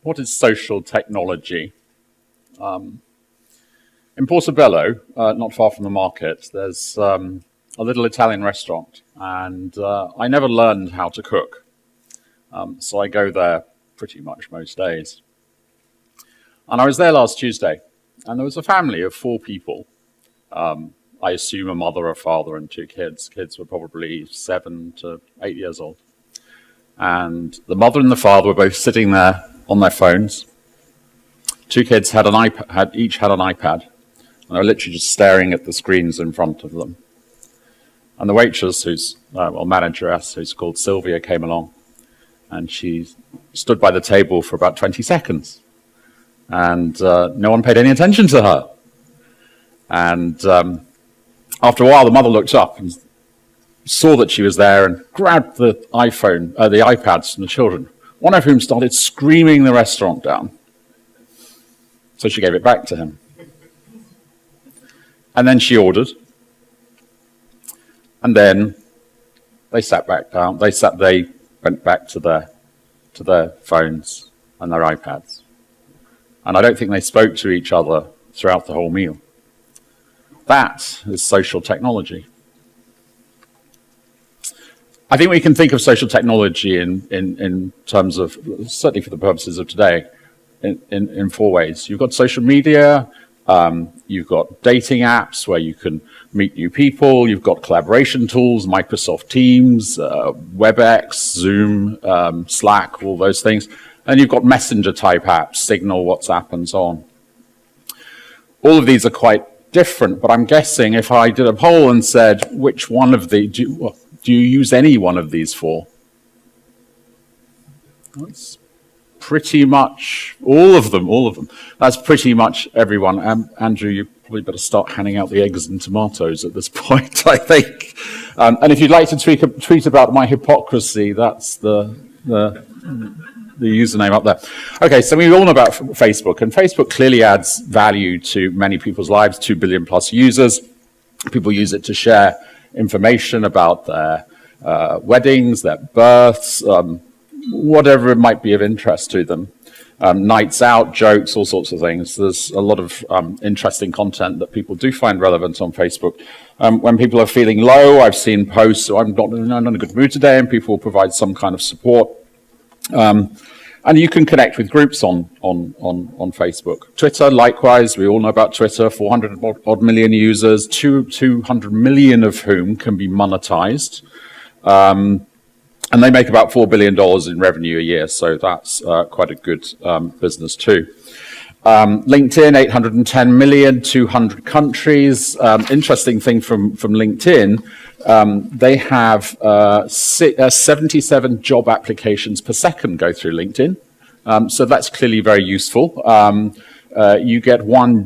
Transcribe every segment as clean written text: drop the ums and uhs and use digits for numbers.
What is social technology? In Portobello, not far from the market, there's a little Italian restaurant, and I never learned how to cook. So I go there pretty much most days. And I was there last Tuesday, and there was a family of 4 people. I assume a mother, a father, and 2 kids. Kids were probably 7 to 8 years old. And the mother and the father were both sitting there on their phones. 2 kids had each had an iPad, and they were literally just staring at the screens in front of them. And the waitress, manageress, who's called Sylvia, came along, and she stood by the table for about 20 seconds. And no one paid any attention to her. And after a while, the mother looked up and saw that she was there and grabbed the iPads from the children, one of whom started screaming the restaurant down. So she gave it back to him. And then she ordered. And then they sat back down. They went back to their phones and their iPads. And I don't think they spoke to each other throughout the whole meal. That is social technology. I think we can think of social technology in terms of, certainly for the purposes of today, in 4 ways. You've got social media, you've got dating apps where you can meet new people, you've got collaboration tools, Microsoft Teams, WebEx, Zoom, Slack, all those things. And you've got messenger type apps, Signal, WhatsApp, and so on. All of these are quite different, but I'm guessing if I did a poll and said, which one of the, do you use any one of these 4? That's pretty much all of them. That's pretty much everyone. Andrew, you probably better start handing out the eggs and tomatoes at this point, I think. And if you'd like to tweet about my hypocrisy, that's the username up there. Okay, so we all know about Facebook, and Facebook clearly adds value to many people's lives, 2 billion plus users. People use it to share information about their weddings, their births, whatever it might be of interest to them. Nights out, jokes, all sorts of things. There's a lot of interesting content that people do find relevant on Facebook. When people are feeling low, I've seen posts, so I'm not in a good mood today, and people will provide some kind of support. And you can connect with groups on Facebook. Twitter, likewise, we all know about Twitter, 400 odd million users, 200 million of whom can be monetized. And they make about $4 billion in revenue a year, so that's quite a good business too. LinkedIn, 810 million, 200 countries. Interesting thing from LinkedIn, they have 77 job applications per second go through LinkedIn. So that's clearly very useful. You get one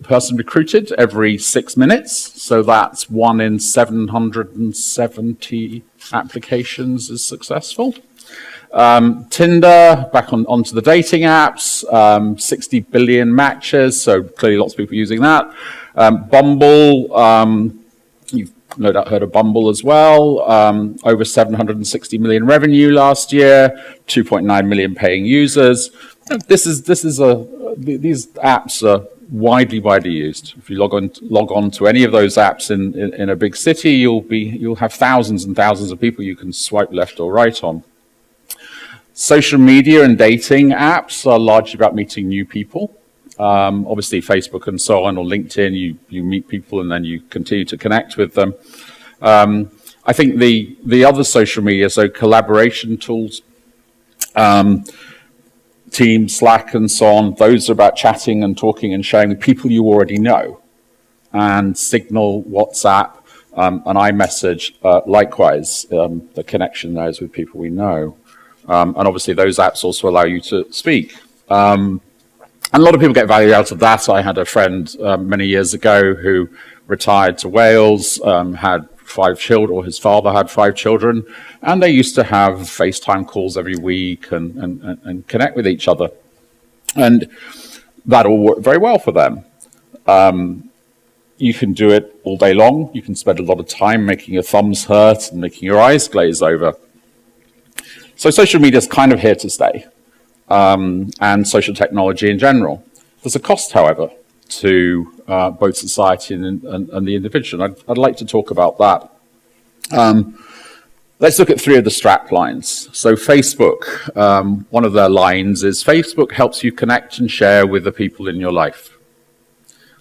person recruited every 6 minutes. So that's 1 in 770 applications is successful. Tinder, back onto the dating apps, 60 billion matches, so clearly lots of people using that. Bumble, you've no doubt heard of Bumble as well, over 760 million revenue last year, 2.9 million paying users. These apps are widely used. If you log on to any of those apps in a big city, you'll have thousands and thousands of people you can swipe left or right on. Social media and dating apps are largely about meeting new people. Obviously, Facebook and so on, or LinkedIn, you meet people and then you continue to connect with them. I think the other social media, so collaboration tools, Teams, Slack, and so on, those are about chatting and talking and sharing with people you already know. And Signal, WhatsApp, and iMessage, likewise, the connection there is with people we know. And obviously those apps also allow you to speak. And a lot of people get value out of that. I had a friend many years ago who retired to Wales, had 5 children, or his father had 5 children, and they used to have FaceTime calls every week and connect with each other. And that all worked very well for them. You can do it all day long. You can spend a lot of time making your thumbs hurt and making your eyes glaze over. So social media is kind of here to stay. and social technology in general. There's a cost, however, to both society and the individual. I'd like to talk about that. Let's look at three of the strap lines. So Facebook, one of their lines is, Facebook helps you connect and share with the people in your life.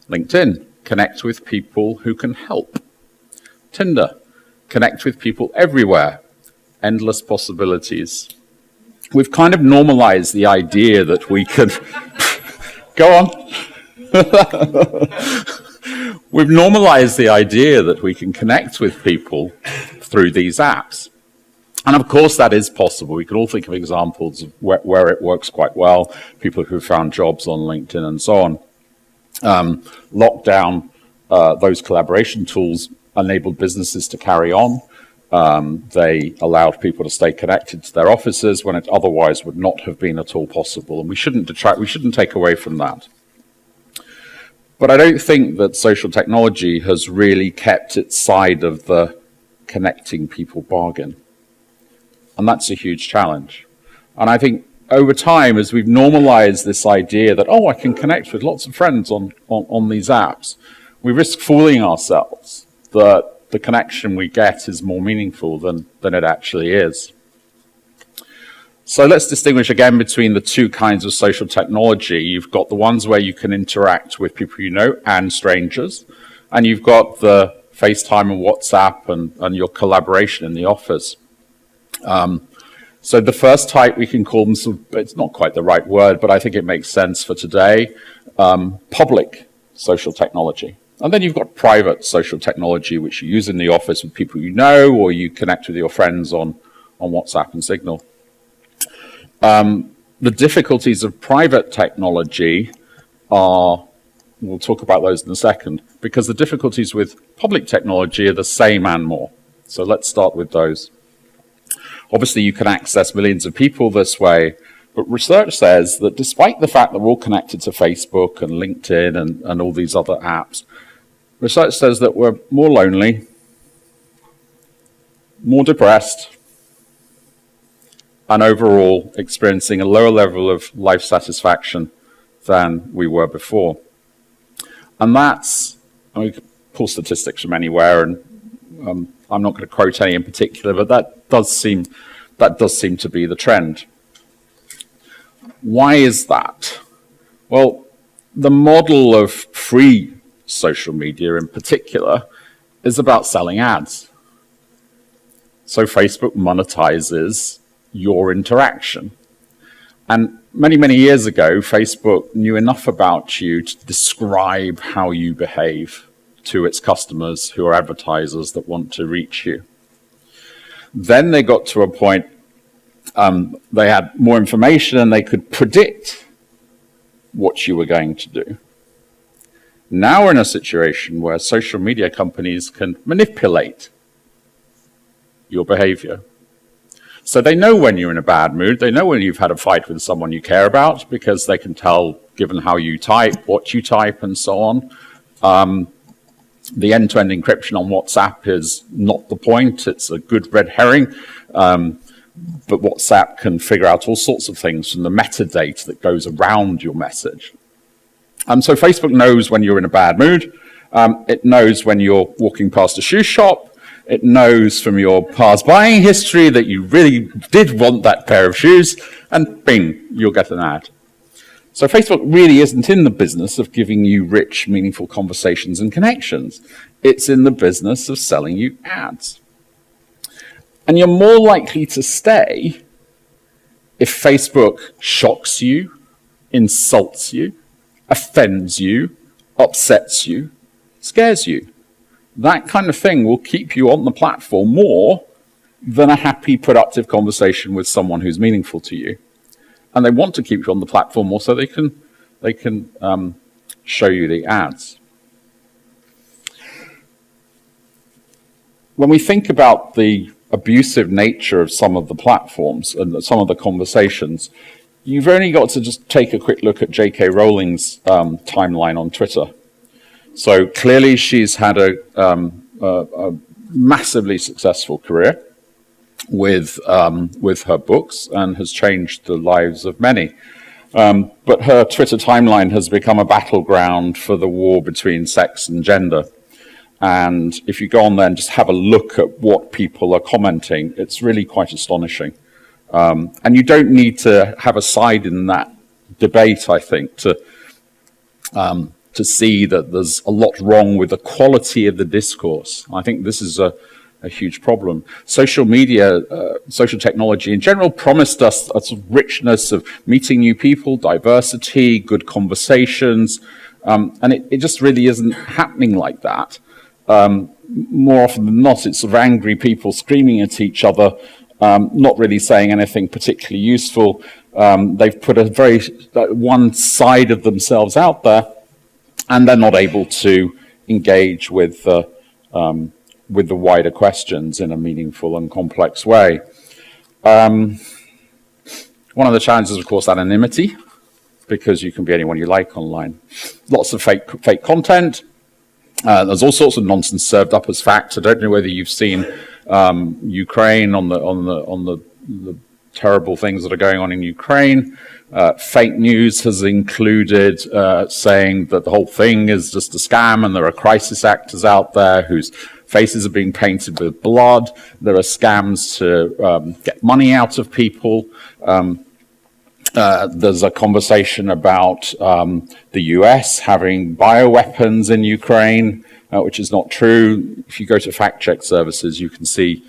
LinkedIn, connect with people who can help. Tinder, connect with people everywhere. Endless possibilities. We've kind of normalized the idea that we can... Go on. We've normalized the idea that we can connect with people through these apps. And of course that is possible. We can all think of examples of where it works quite well, people who found jobs on LinkedIn and so on. Lockdown, those collaboration tools enabled businesses to carry on. They allowed people to stay connected to their offices when it otherwise would not have been at all possible. And we shouldn't take away from that. But I don't think that social technology has really kept its side of the connecting people bargain. And that's a huge challenge. And I think over time, as we've normalized this idea that, I can connect with lots of friends on these apps, we risk fooling ourselves that the connection we get is more meaningful than it actually is. So let's distinguish again between the two kinds of social technology. You've got the ones where you can interact with people you know and strangers, and you've got the FaceTime and WhatsApp and your collaboration in the office. So the first type, we can call them, it's not quite the right word, but I think it makes sense for today, public social technology. And then you've got private social technology, which you use in the office with people you know, or you connect with your friends on WhatsApp and Signal. The difficulties of private technology are, we'll talk about those in a second, because the difficulties with public technology are the same and more. So let's start with those. Obviously, you can access millions of people this way, but research says that despite the fact that we're all connected to Facebook and LinkedIn and all these other apps, research says that we're more lonely, more depressed, and overall experiencing a lower level of life satisfaction than we were before. And that's, we can pull statistics from anywhere, and I'm not going to quote any in particular, but that does seem to be the trend. Why is that? Well, the model of free social media in particular is about selling ads. So Facebook monetizes your interaction. And many, many years ago, Facebook knew enough about you to describe how you behave to its customers who are advertisers that want to reach you. Then they got to a point, they had more information and they could predict what you were going to do. Now we're in a situation where social media companies can manipulate your behavior. So they know when you're in a bad mood, they know when you've had a fight with someone you care about, because they can tell, given how you type, what you type, and so on. The end-to-end encryption on WhatsApp is not the point, it's a good red herring. But WhatsApp can figure out all sorts of things from the metadata that goes around your message. So Facebook knows when you're in a bad mood. It knows when you're walking past a shoe shop. It knows from your past buying history that you really did want that pair of shoes, and bing, you'll get an ad. So Facebook really isn't in the business of giving you rich, meaningful conversations and connections. It's in the business of selling you ads. And you're more likely to stay if Facebook shocks you, insults you, offends you, upsets you, scares you. That kind of thing will keep you on the platform more than a happy, productive conversation with someone who's meaningful to you. And they want to keep you on the platform more so they can show you the ads. When we think about the abusive nature of some of the platforms and some of the conversations, you've only got to just take a quick look at J.K. Rowling's timeline on Twitter. So clearly she's had a massively successful career. with her books and has changed the lives of many. But her Twitter timeline has become a battleground for the war between sex and gender. And if you go on there and just have a look at what people are commenting, it's really quite astonishing. And you don't need to have a side in that debate, I think, to see that there's a lot wrong with the quality of the discourse. I think this is a huge problem. Social media, social technology in general promised us a sort of richness of meeting new people, diversity, good conversations, and it just really isn't happening like that. More often than not, it's sort of angry people screaming at each other, not really saying anything particularly useful. They've put a very one side of themselves out there, and they're not able to engage with the wider questions in a meaningful and complex way. One of the challenges, of course, anonymity, because you can be anyone you like online. Lots of fake content. There's all sorts of nonsense served up as fact. I don't know whether you've seen Ukraine on the terrible things that are going on in Ukraine. Fake news has included saying that the whole thing is just a scam and there are crisis actors out there whose faces are being painted with blood. There are scams to get money out of people. There's a conversation about the US having bioweapons in Ukraine, which is not true. If you go to fact-check services, you can see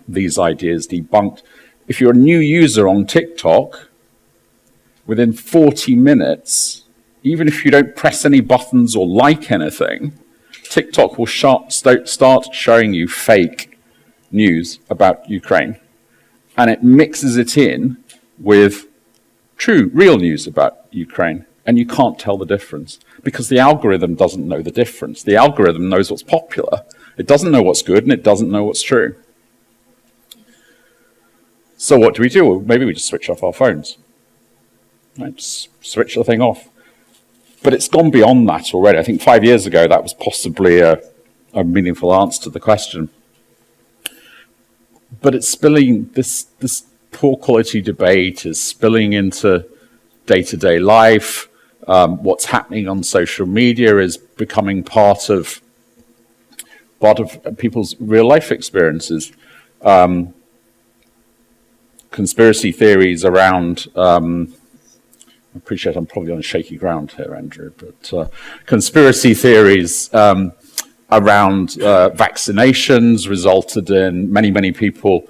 these ideas debunked. If you're a new user on TikTok, within 40 minutes, even if you don't press any buttons or like anything, TikTok will start showing you fake news about Ukraine. And it mixes it in with true, real news about Ukraine. And you can't tell the difference because the algorithm doesn't know the difference. The algorithm knows what's popular. It doesn't know what's good and it doesn't know what's true. So what do? Well, maybe we just switch off our phones. Right, just switch the thing off. But it's gone beyond that already. I think 5 years ago that was possibly a meaningful answer to the question. But it's spilling, this poor quality debate is spilling into day-to-day life. What's happening on social media is becoming part of people's real life experiences. Conspiracy theories around, I appreciate I'm probably on shaky ground here, Andrew, but conspiracy theories around vaccinations resulted in many people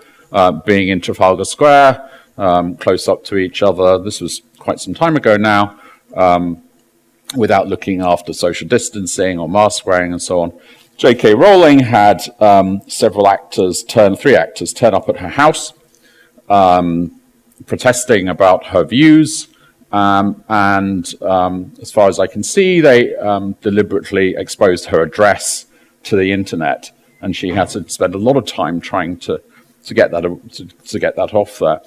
being in Trafalgar Square, close up to each other. This was quite some time ago now, without looking after social distancing or mask wearing and so on. J.K. Rowling had three actors turn up at her house, protesting about her views. And as far as I can see, they deliberately exposed her address to the internet, and she had to spend a lot of time trying to get that off there.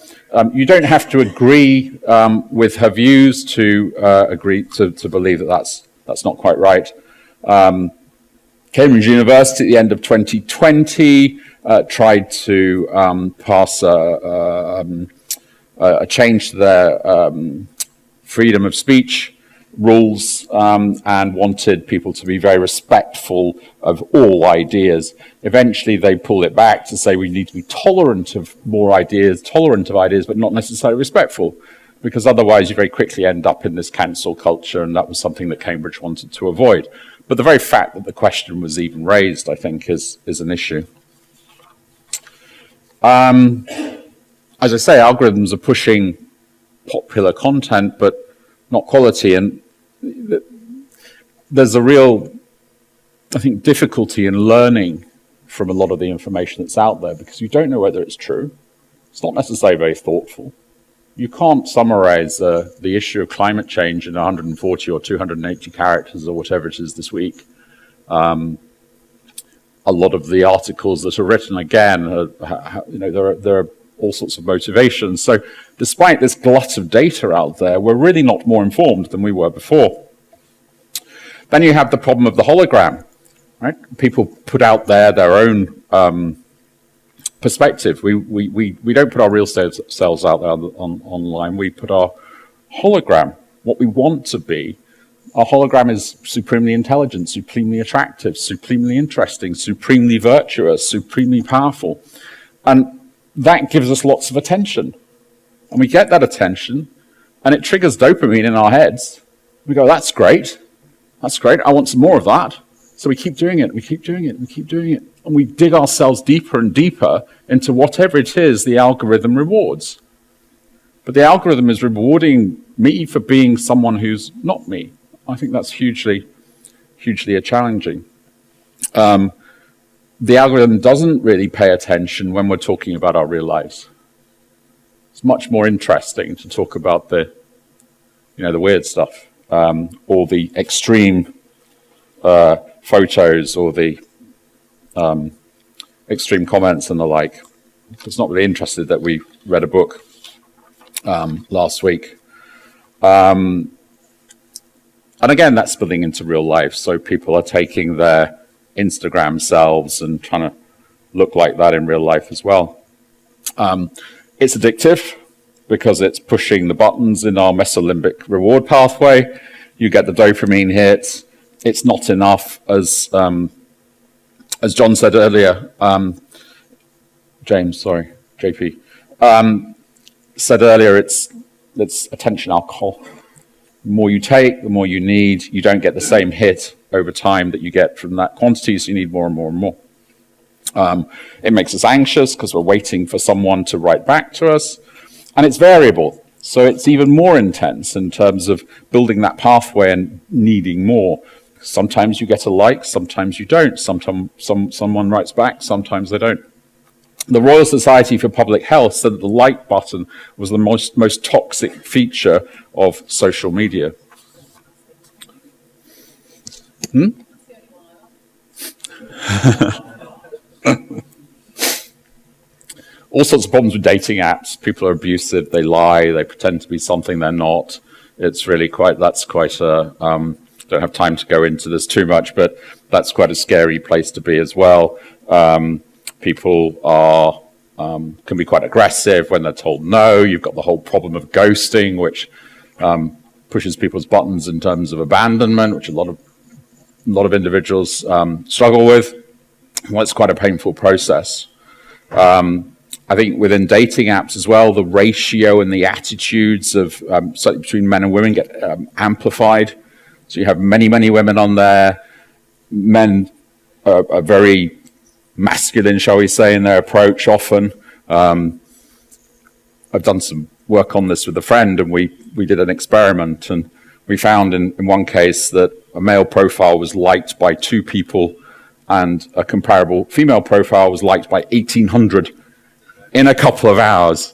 You don't have to agree with her views to agree to believe that that's not quite right. Cambridge University at the end of 2020 tried to pass a change to their freedom of speech rules and wanted people to be very respectful of all ideas. Eventually they pulled it back to say we need to be tolerant of ideas, but not necessarily respectful, because otherwise you very quickly end up in this cancel culture, and that was something that Cambridge wanted to avoid. But the very fact that the question was even raised, I think, is an issue. As I say, algorithms are pushing popular content, but not quality. And there's a real, I think, difficulty in learning from a lot of the information that's out there because you don't know whether it's true. It's not necessarily very thoughtful. You can't summarize the issue of climate change in 140 or 280 characters or whatever it is this week. A lot of the articles that are written, again, there are all sorts of motivations. So despite this glut of data out there, we're really not more informed than we were before. Then you have the problem of the hologram, right? People put out there their own perspective. We don't put our real selves out there online. We put our hologram, what we want to be. Our hologram is supremely intelligent, supremely attractive, supremely interesting, supremely virtuous, supremely powerful. And that gives us lots of attention. And we get that attention, and it triggers dopamine in our heads. We go, that's great. That's great. I want some more of that. So we keep doing it, we keep doing it, we keep doing it. And we dig ourselves deeper and deeper into whatever it is the algorithm rewards. But the algorithm is rewarding me for being someone who's not me. I think that's hugely challenging. The algorithm doesn't really pay attention when we're talking about our real lives. It's much more interesting to talk about the weird stuff, or the extreme photos, or the extreme comments and the like. It's not really interested that we read a book last week. And again, that's spilling into real life. So people are taking their Instagram selves and trying to look like that in real life as well. It's addictive because it's pushing the buttons in our mesolimbic reward pathway. You get the dopamine hits. It's not enough, as John said earlier. JP said earlier. It's attention alcohol. The more you take, the more you need. You don't get the same hit over time that you get from that quantity, so you need more and more and more. It makes us anxious because we're waiting for someone to write back to us. And it's variable, so it's even more intense in terms of building that pathway and needing more. Sometimes you get a like, sometimes you don't. Sometimes someone writes back, sometimes they don't. The Royal Society for Public Health said that the like button was the most toxic feature of social media. All sorts of problems with dating apps. People are abusive, they lie, they pretend to be something they're not. It's really that's quite a, don't have time to go into this too much, but that's quite a scary place to be as well. People can be quite aggressive when they're told no. You've got the whole problem of ghosting, which pushes people's buttons in terms of abandonment, which a lot of individuals struggle with. Well, it's quite a painful process. I think within dating apps as well, the ratio and the attitudes of certainly between men and women get amplified. So you have many women on there. Men are very masculine, shall we say, in their approach often. I've done some work on this with a friend, and we did an experiment, and we found in one case that a male profile was liked by 2 people and a comparable female profile was liked by 1,800 in a couple of hours.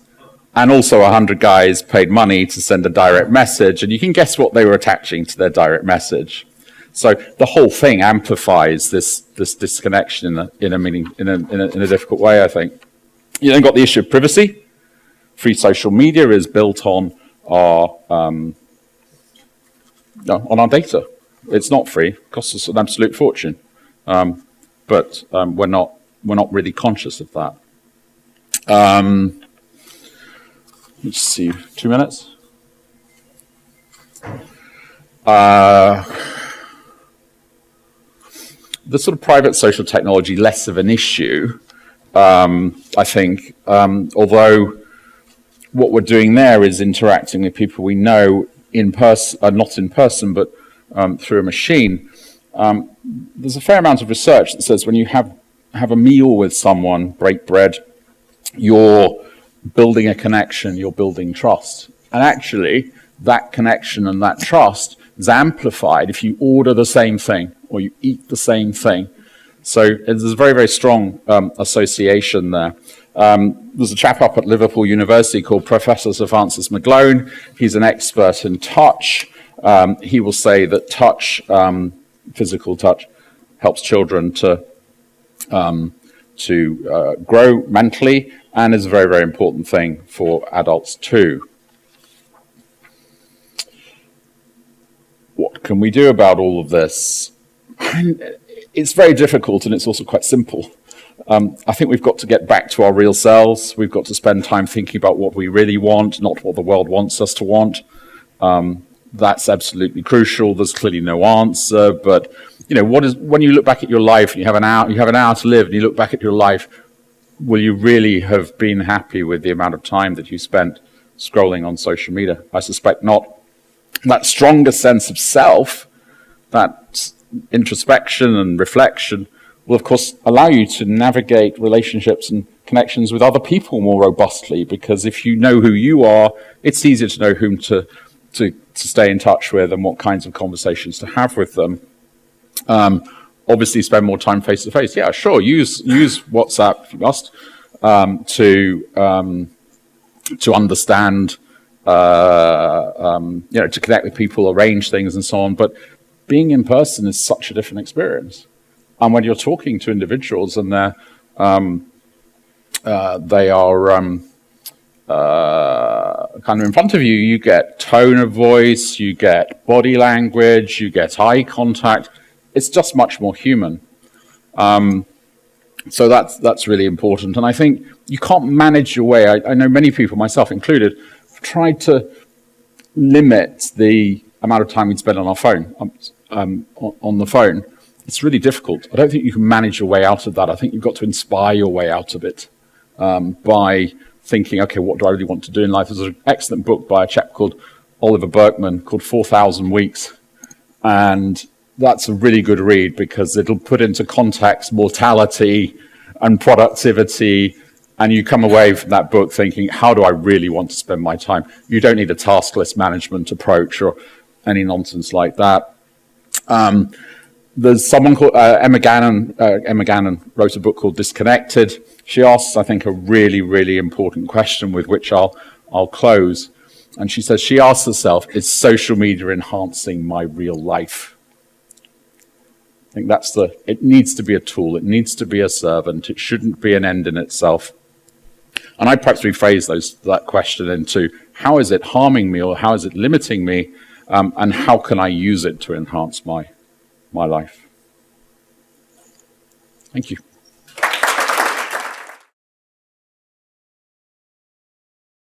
And also 100 guys paid money to send a direct message, and you can guess what they were attaching to their direct message. So the whole thing amplifies this disconnection in a difficult way, I think. You then got the issue of privacy. Free social media is built on our data. It's not free; it costs us an absolute fortune. But we're not really conscious of that. Let's see, 2 minutes. The sort of private social technology, less of an issue, I think, although what we're doing there is interacting with people we know in person, not in person, but through a machine. There's a fair amount of research that says when you have a meal with someone, break bread, you're building a connection, you're building trust. And actually, that connection and that trust is amplified if you order the same thing or you eat the same thing. So there's a very, very strong association there. There's a chap up at Liverpool University called Professor Sir Francis McGlone. He's an expert in touch. He will say that touch, physical touch, helps children to grow mentally, and is a very, very important thing for adults too. What can we do about all of this? It's very difficult, and it's also quite simple. I think we've got to get back to our real selves. We've got to spend time thinking about what we really want, not what the world wants us to want. That's absolutely crucial. There's clearly no answer, but when you look back at your life and you have an hour to live, and you look back at your life, will you really have been happy with the amount of time that you spent scrolling on social media? I suspect not. That stronger sense of self, that introspection and reflection, will of course allow you to navigate relationships and connections with other people more robustly, because if you know who you are, it's easier to know whom to stay in touch with and what kinds of conversations to have with them. Obviously spend more time face to face. Yeah, sure, use WhatsApp if you must, to understand, to connect with people, arrange things and so on. But being in person is such a different experience. And when you're talking to individuals and they are kind of in front of you, you get tone of voice, you get body language, you get eye contact. It's just much more human. So that's really important. And I think you can't manage your way. I know many people, myself included, have tried to limit the amount of time we spend on our phone, on the phone. It's really difficult. I don't think you can manage your way out of that. I think you've got to inspire your way out of it by thinking, okay, what do I really want to do in life? There's an excellent book by a chap called Oliver Burkeman called 4,000 Weeks. And that's a really good read because it'll put into context mortality and productivity, and you come away from that book thinking, how do I really want to spend my time? You don't need a task list management approach or any nonsense like that. There's someone called Emma Gannon. Emma Gannon wrote a book called Disconnected. She asks, I think, a really, really important question with which I'll close. And she says, she asks herself, is social media enhancing my real life? I think it needs to be a tool. It needs to be a servant. It shouldn't be an end in itself. And I perhaps rephrase that question into, how is it harming me or how is it limiting me? And how can I use it to enhance my life? Thank you.